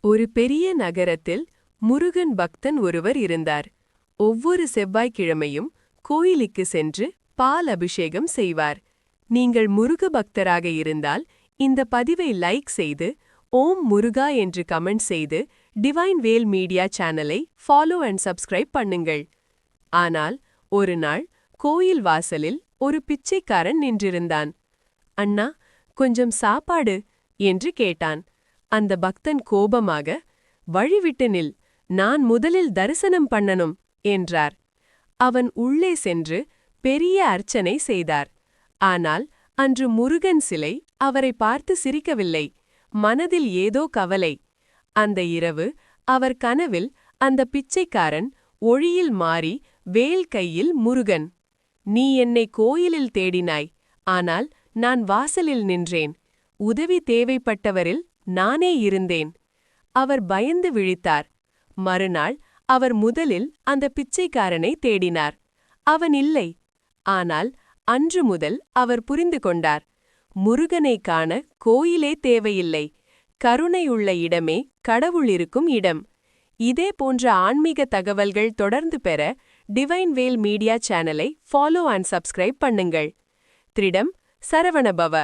ஒரு பெரிய நகரத்தில் முருகன் பக்தன் ஒருவர் இருந்தார். ஒவ்வொரு செவ்வாய்க்கிழமையும் கோயிலுக்கு சென்று பால் அபிஷேகம் செய்வார். நீங்கள் முருக பக்தராக இருந்தால் இந்த பதிவை லைக் செய்து ஓம் முருகா என்று கமெண்ட் செய்து டிவைன் வேல் மீடியா சேனலை ஃபாலோ அண்ட் சப்ஸ்கிரைப் பண்ணுங்கள். ஆனால் ஒரு நாள் கோயில் வாசலில் ஒரு பிச்சைக்காரன் நின்றிருந்தான். அண்ணா, கொஞ்சம் சாப்பாடு என்று கேட்டான். அந்த பக்தன் கோபமாக, வழிவிட்டு நில், நான் முதலில் தரிசனம் பண்ணணும் என்றார். அவன் உள்ளே சென்று பெரிய அர்ச்சனை செய்தார். ஆனால் அன்று முருகன் சிலை அவரை பார்த்து சிரிக்கவில்லை. மனதில் ஏதோ கவலை. அந்த இரவு அவர் கனவில் அந்த பிச்சைக்காரன் ஒளியில் மாறி வேல் கையில் முருகன். நீ என்னை கோயிலில் தேடினாய், ஆனால் நான் வாசலில் நின்றேன். உதவி தேவைப்பட்டவரில் நானே இருந்தேன். அவர் பயந்து விழித்தார். மறுநாள் அவர் முதலில் அந்த பிச்சைக்காரனை தேடினார். அவன் இல்லை. ஆனால் அன்று முதல் அவர் புரிந்து கொண்டார், முருகனை காண கோயிலே தேவையில்லை, கருணையுள்ள இடமே கடவுள் இருக்கும் இடம். இதே போன்ற ஆன்மீக தகவல்கள் தொடர்ந்து பெற டிவைன் வேல் மீடியா சேனலை ஃபாலோ அண்ட் சப்ஸ்கிரைப் பண்ணுங்கள். திரிடம் சரவணபவ.